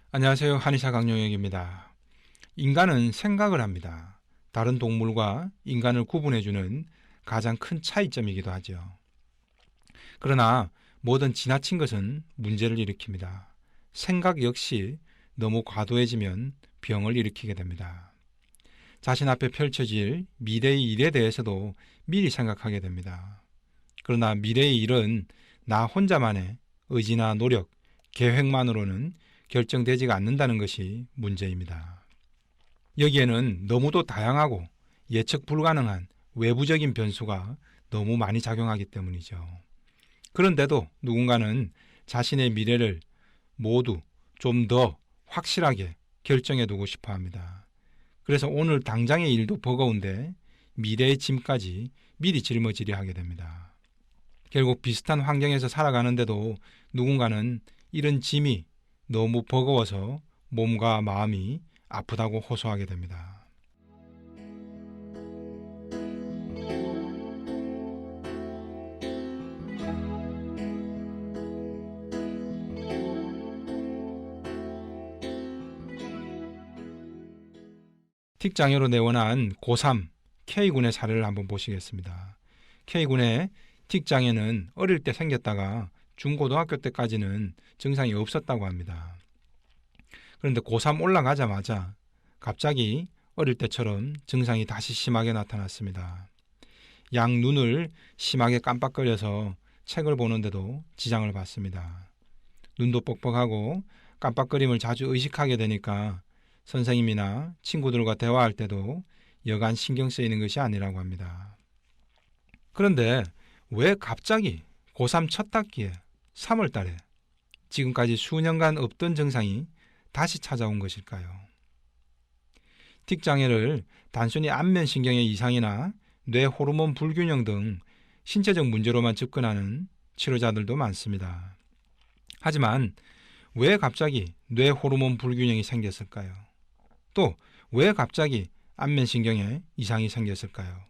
안녕하세요. 한의사 강용혁입니다. 인간은 생각을 합니다. 다른 동물과 인간을 구분해주는 가장 큰 차이점이기도 하죠. 그러나 뭐든 지나친 것은 문제를 일으킵니다. 생각 역시 너무 과도해지면 병을 일으키게 됩니다. 자신 앞에 펼쳐질 미래의 일에 대해서도 미리 생각하게 됩니다. 그러나 미래의 일은 나 혼자만의 의지나 노력, 계획만으로는 결정되지가 않는다는 것이 문제입니다. 여기에는 너무도 다양하고 예측 불가능한 외부적인 변수가 너무 많이 작용하기 때문이죠. 그런데도 누군가는 자신의 미래를 모두 좀 더 확실하게 결정해 두고 싶어 합니다. 그래서 오늘 당장의 일도 버거운데 미래의 짐까지 미리 짊어지려 하게 됩니다. 결국 비슷한 환경에서 살아가는데도 누군가는 이런 짐이 너무 버거워서 몸과 마음이 아프다고 호소하게 됩니다. 틱장애로 내원한 고3 K군의 사례를 한번 보시겠습니다. K군의 틱장애는 어릴 때 생겼다가 중고등학교 때까지는 증상이 없었다고 합니다. 그런데 고3 올라가자마자 갑자기 어릴 때처럼 증상이 다시 심하게 나타났습니다. 양 눈을 심하게 깜빡거려서 책을 보는데도 지장을 받습니다. 눈도 뻑뻑하고 깜빡거림을 자주 의식하게 되니까 선생님이나 친구들과 대화할 때도 여간 신경 쓰이는 것이 아니라고 합니다. 그런데 왜 갑자기 고3 첫 학기에 3월 달에 지금까지 수년간 없던 증상이 다시 찾아온 것일까요? 틱장애를 단순히 안면신경의 이상이나 뇌 호르몬 불균형 등 신체적 문제로만 접근하는 치료자들도 많습니다. 하지만 왜 갑자기 뇌 호르몬 불균형이 생겼을까요? 또 왜 갑자기 안면신경에 이상이 생겼을까요?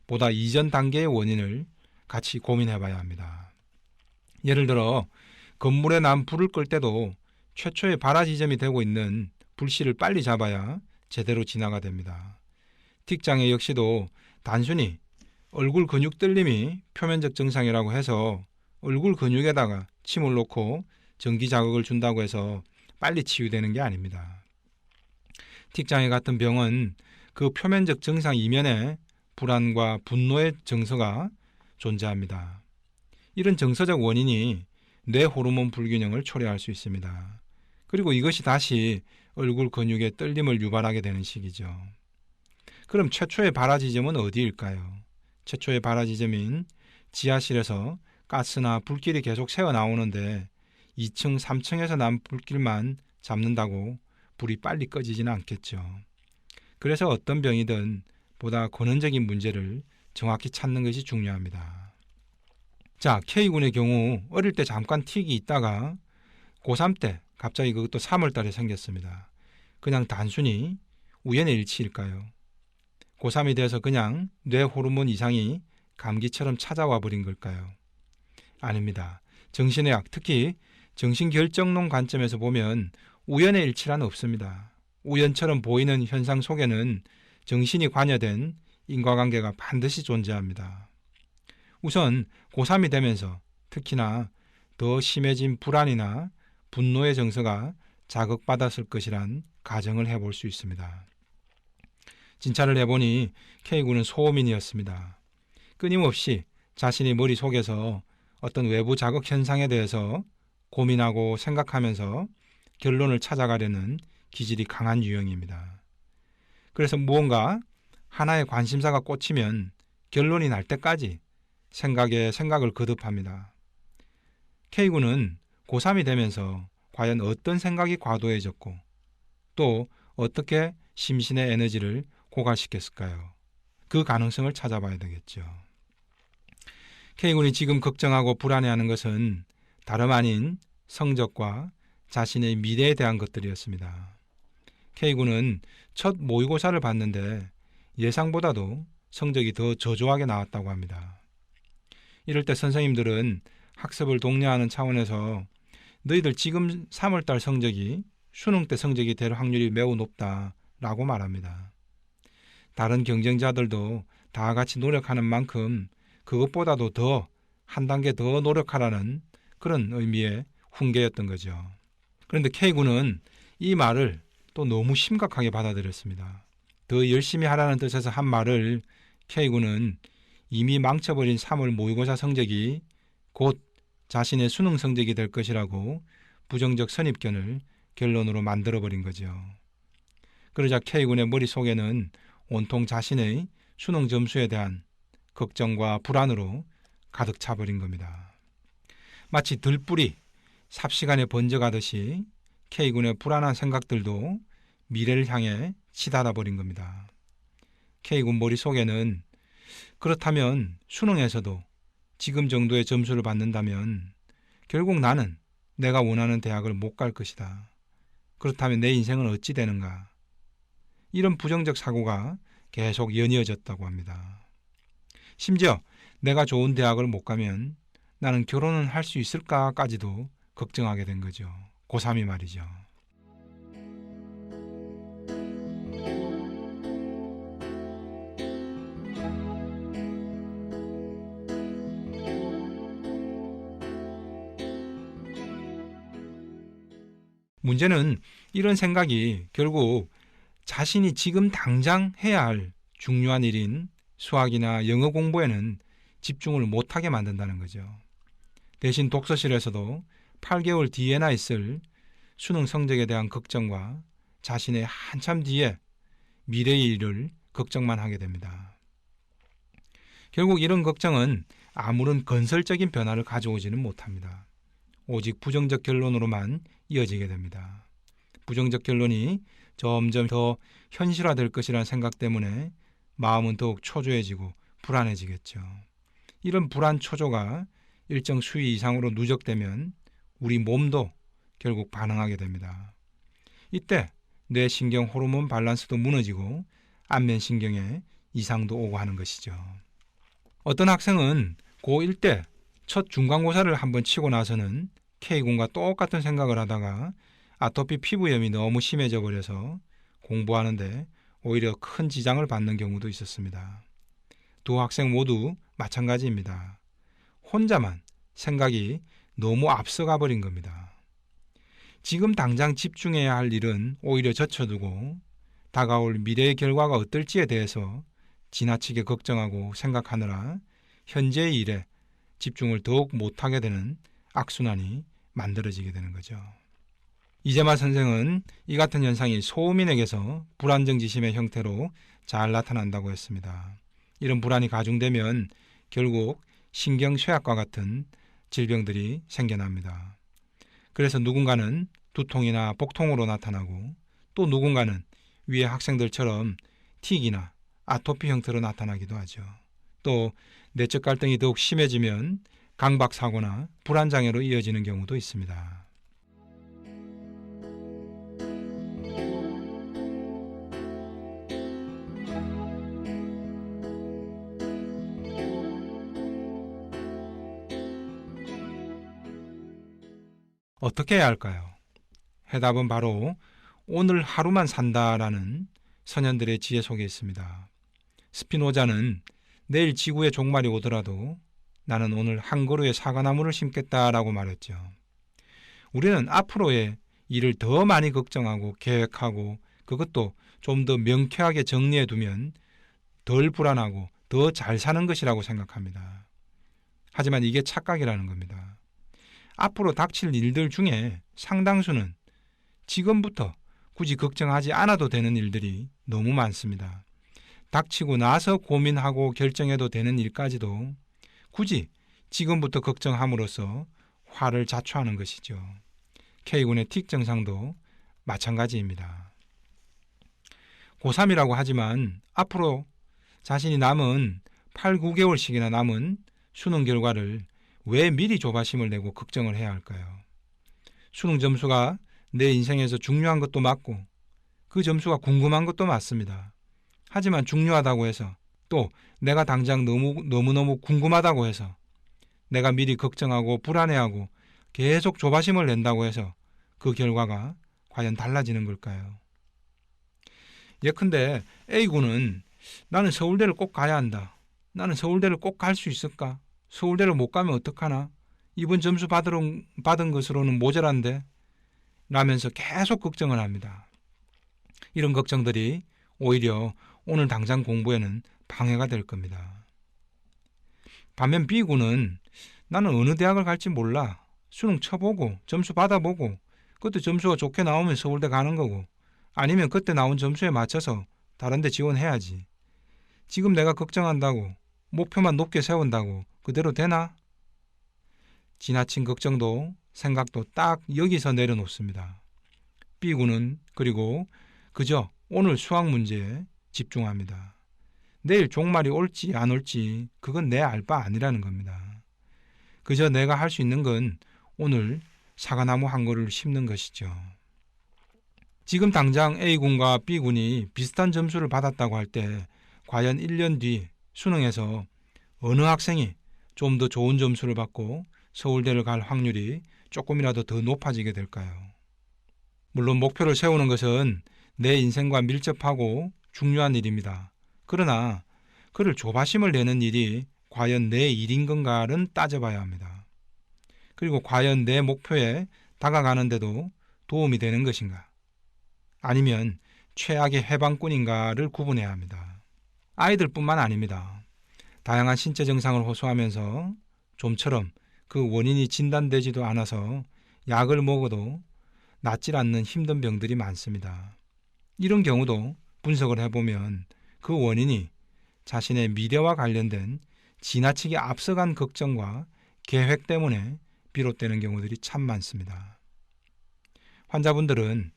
보다 이전 단계의 원인을 같이 고민해 봐야 합니다. 예를 들어 건물에 난 불을 끌 때도 최초의 발화 지점이 되고 있는 불씨를 빨리 잡아야 제대로 진화가 됩니다. 틱장애 역시도 단순히 얼굴 근육 떨림이 표면적 증상이라고 해서 얼굴 근육에다가 침을 놓고 전기 자극을 준다고 해서 빨리 치유되는 게 아닙니다. 틱장애 같은 병은 그 표면적 증상 이면에 불안과 분노의 정서가 존재합니다. 이런 정서적 원인이 뇌 호르몬 불균형을 초래할 수 있습니다. 그리고 이것이 다시 얼굴 근육의 떨림을 유발하게 되는 시기죠. 그럼 최초의 발화 지점은 어디일까요? 최초의 발화 지점인 지하실에서 가스나 불길이 계속 새어나오는데 2층, 3층에서 난 불길만 잡는다고 불이 빨리 꺼지지는 않겠죠. 그래서 어떤 병이든 보다 근원적인 문제를 정확히 찾는 것이 중요합니다. 자, K군의 경우 어릴 때 잠깐 틱이 있다가 고3 때 갑자기 그것도 3월 달에 생겼습니다. 그냥 단순히 우연의 일치일까요? 고3이 돼서 그냥 뇌 호르몬 이상이 감기처럼 찾아와 버린 걸까요? 아닙니다. 정신의학, 특히 정신결정론 관점에서 보면 우연의 일치란 없습니다. 우연처럼 보이는 현상 속에는 정신이 관여된 인과관계가 반드시 존재합니다. 우선 고3이 되면서 특히나 더 심해진 불안이나 분노의 정서가 자극받았을 것이란 가정을 해볼 수 있습니다. 진찰을 해보니 K군은 소음인이었습니다. 끊임없이 자신의 머릿속에서 어떤 외부 자극 현상에 대해서 고민하고 생각하면서 결론을 찾아가려는 기질이 강한 유형입니다. 그래서 무언가 하나의 관심사가 꽂히면 결론이 날 때까지 생각에 생각을 거듭합니다. K군은 고3이 되면서 과연 어떤 생각이 과도해졌고 또 어떻게 심신의 에너지를 고갈시켰을까요? 그 가능성을 찾아봐야 되겠죠. K군이 지금 걱정하고 불안해하는 것은 다름 아닌 성적과 자신의 미래에 대한 것들이었습니다. K군은 첫 모의고사를 봤는데 예상보다도 성적이 더 저조하게 나왔다고 합니다. 이럴 때 선생님들은 학습을 독려하는 차원에서 너희들 지금 3월달 성적이 수능 때 성적이 될 확률이 매우 높다라고 말합니다. 다른 경쟁자들도 다 같이 노력하는 만큼 그것보다도 더 한 단계 더 노력하라는 그런 의미의 훈계였던 거죠. 그런데 K군은 이 말을 또 너무 심각하게 받아들였습니다. 더 열심히 하라는 뜻에서 한 말을 K군은 이미 망쳐버린 3월 모의고사 성적이 곧 자신의 수능 성적이 될 것이라고 부정적 선입견을 결론으로 만들어버린 거죠. 그러자 K군의 머릿속에는 온통 자신의 수능 점수에 대한 걱정과 불안으로 가득 차버린 겁니다. 마치 들불이 삽시간에 번져가듯이 K군의 불안한 생각들도 미래를 향해 치닫아 버린 겁니다. K군 머릿속에는 그렇다면 수능에서도 지금 정도의 점수를 받는다면 결국 나는 내가 원하는 대학을 못 갈 것이다. 그렇다면 내 인생은 어찌 되는가? 이런 부정적 사고가 계속 연이어졌다고 합니다. 심지어 내가 좋은 대학을 못 가면 나는 결혼은 할 수 있을까까지도 걱정하게 된 거죠. 고3이 말이죠. 문제는 이런 생각이 결국 자신이 지금 당장 해야 할 중요한 일인 수학이나 영어 공부에는 집중을 못하게 만든다는 거죠. 대신 독서실에서도 8개월 뒤에나 있을 수능 성적에 대한 걱정과 자신의 한참 뒤에 미래의 일을 걱정만 하게 됩니다. 결국 이런 걱정은 아무런 건설적인 변화를 가져오지는 못합니다. 오직 부정적 결론으로만 이어지게 됩니다. 부정적 결론이 점점 더 현실화될 것이라는 생각 때문에 마음은 더욱 초조해지고 불안해지겠죠. 이런 불안 초조가 일정 수위 이상으로 누적되면 우리 몸도 결국 반응하게 됩니다. 이때 뇌신경 호르몬 밸런스도 무너지고 안면신경에 이상도 오고 하는 것이죠. 어떤 학생은 고1 때 첫 중간고사를 한번 치고 나서는 K군과 똑같은 생각을 하다가 아토피 피부염이 너무 심해져 버려서 공부하는데 오히려 큰 지장을 받는 경우도 있었습니다. 두 학생 모두 마찬가지입니다. 혼자만 생각이 너무 앞서가 버린 겁니다. 지금 당장 집중해야 할 일은 오히려 젖혀두고 다가올 미래의 결과가 어떨지에 대해서 지나치게 걱정하고 생각하느라 현재의 일에 집중을 더욱 못하게 되는 악순환이 만들어지게 되는 거죠. 이재마 선생은 이 같은 현상이 소음인에게서 불안정지심의 형태로 잘 나타난다고 했습니다. 이런 불안이 가중되면 결국 신경쇠약과 같은 질병들이 생겨납니다. 그래서 누군가는 두통이나 복통으로 나타나고 또 누군가는 위의 학생들처럼 틱이나 아토피 형태로 나타나기도 하죠. 또 내적 갈등이 더욱 심해지면 강박사고나 불안장애로 이어지는 경우도 있습니다. 어떻게 해야 할까요? 해답은 바로 오늘 하루만 산다라는 선현들의 지혜 속에 있습니다. 스피노자는 내일 지구의 종말이 오더라도 나는 오늘 한 그루의 사과나무를 심겠다라고 말했죠. 우리는 앞으로의 일을 더 많이 걱정하고 계획하고 그것도 좀 더 명쾌하게 정리해 두면 덜 불안하고 더 잘 사는 것이라고 생각합니다. 하지만 이게 착각이라는 겁니다. 앞으로 닥칠 일들 중에 상당수는 지금부터 굳이 걱정하지 않아도 되는 일들이 너무 많습니다. 닥치고 나서 고민하고 결정해도 되는 일까지도 굳이 지금부터 걱정함으로써 화를 자초하는 것이죠. K군의 틱 증상도 마찬가지입니다. 고3이라고 하지만 앞으로 자신이 남은 8, 9개월씩이나 남은 수능 결과를 왜 미리 조바심을 내고 걱정을 해야 할까요? 수능 점수가 내 인생에서 중요한 것도 맞고 그 점수가 궁금한 것도 맞습니다. 하지만 중요하다고 해서 또 내가 당장 너무너무 궁금하다고 해서 내가 미리 걱정하고 불안해하고 계속 조바심을 낸다고 해서 그 결과가 과연 달라지는 걸까요? 예컨대 A군은 나는 서울대를 꼭 가야 한다. 나는 서울대를 꼭 갈 수 있을까? 서울대를 못 가면 어떡하나? 이번 점수 받은 것으로는 모자란데? 라면서 계속 걱정을 합니다. 이런 걱정들이 오히려 오늘 당장 공부에는 방해가 될 겁니다. 반면 B군은 나는 어느 대학을 갈지 몰라. 수능 쳐보고 점수 받아보고 그때 점수가 좋게 나오면 서울대 가는 거고 아니면 그때 나온 점수에 맞춰서 다른 데 지원해야지. 지금 내가 걱정한다고 목표만 높게 세운다고 그대로 되나? 지나친 걱정도 생각도 딱 여기서 내려놓습니다. B군은 그리고 그저 오늘 수학 문제에 집중합니다. 내일 종말이 올지 안 올지 그건 내 알 바 아니라는 겁니다. 그저 내가 할 수 있는 건 오늘 사과나무 한 그루를 심는 것이죠. 지금 당장 A군과 B군이 비슷한 점수를 받았다고 할 때 과연 1년 뒤 수능에서 어느 학생이 좀 더 좋은 점수를 받고 서울대를 갈 확률이 조금이라도 더 높아지게 될까요? 물론 목표를 세우는 것은 내 인생과 밀접하고 중요한 일입니다. 그러나 그를 조바심을 내는 일이 과연 내 일인 건가를 따져봐야 합니다. 그리고 과연 내 목표에 다가가는데도 도움이 되는 것인가? 아니면 최악의 해방꾼인가를 구분해야 합니다. 아이들뿐만 아닙니다. 다양한 신체 증상을 호소하면서 좀처럼 그 원인이 진단되지도 않아서 약을 먹어도 낫질 않는 힘든 병들이 많습니다. 이런 경우도 분석을 해보면 그 원인이 자신의 미래와 관련된 지나치게 앞서간 걱정과 계획 때문에 비롯되는 경우들이 참 많습니다. 환자분들은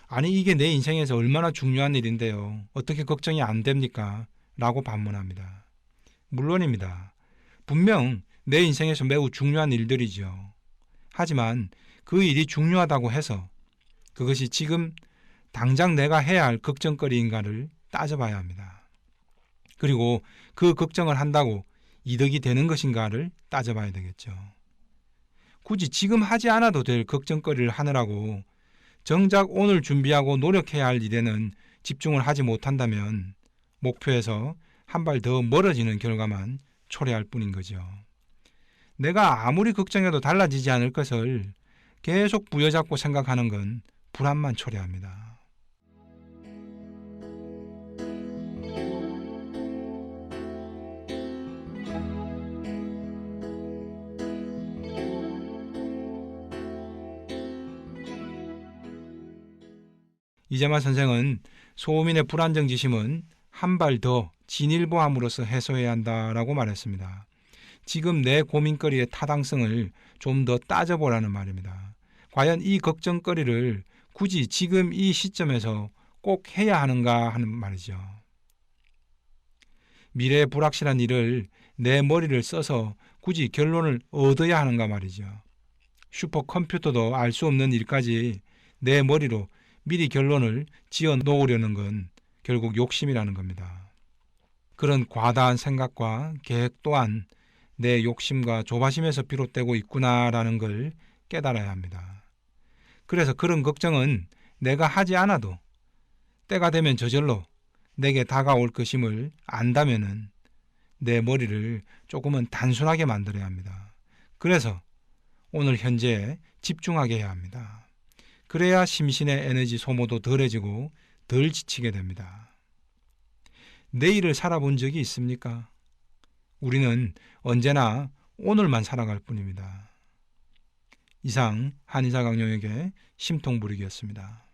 아니 이게 내 인생에서 얼마나 중요한 일인데요. 어떻게 걱정이 안 됩니까? 라고 반문합니다. 물론입니다. 분명 내 인생에서 매우 중요한 일들이죠. 하지만 그 일이 중요하다고 해서 그것이 지금 당장 내가 해야 할 걱정거리인가를 따져봐야 합니다. 그리고 그 걱정을 한다고 이득이 되는 것인가를 따져봐야 되겠죠. 굳이 지금 하지 않아도 될 걱정거리를 하느라고 정작 오늘 준비하고 노력해야 할 일에는 집중을 하지 못한다면 목표에서 한 발 더 멀어지는 결과만 초래할 뿐인 거죠. 내가 아무리 걱정해도 달라지지 않을 것을 계속 부여잡고 생각하는 건 불안만 초래합니다. 이재만 선생은 소민의 불안정지심은 한 발 더 진일보함으로써 해소해야 한다라고 말했습니다. 지금 내 고민거리의 타당성을 좀 더 따져보라는 말입니다. 과연 이 걱정거리를 굳이 지금 이 시점에서 꼭 해야 하는가 하는 말이죠. 미래의 불확실한 일을 내 머리를 써서 굳이 결론을 얻어야 하는가 말이죠. 슈퍼컴퓨터도 알 수 없는 일까지 내 머리로 미리 결론을 지어 놓으려는 건 결국 욕심이라는 겁니다. 그런 과다한 생각과 계획 또한 내 욕심과 조바심에서 비롯되고 있구나라는 걸 깨달아야 합니다. 그래서 그런 걱정은 내가 하지 않아도 때가 되면 저절로 내게 다가올 것임을 안다면은 내 머리를 조금은 단순하게 만들어야 합니다. 그래서 오늘 현재에 집중하게 해야 합니다. 그래야 심신의 에너지 소모도 덜해지고 덜 지치게 됩니다. 내일을 살아본 적이 있습니까? 우리는 언제나 오늘만 살아갈 뿐입니다. 이상 한의사 강령에게 심통부리기였습니다.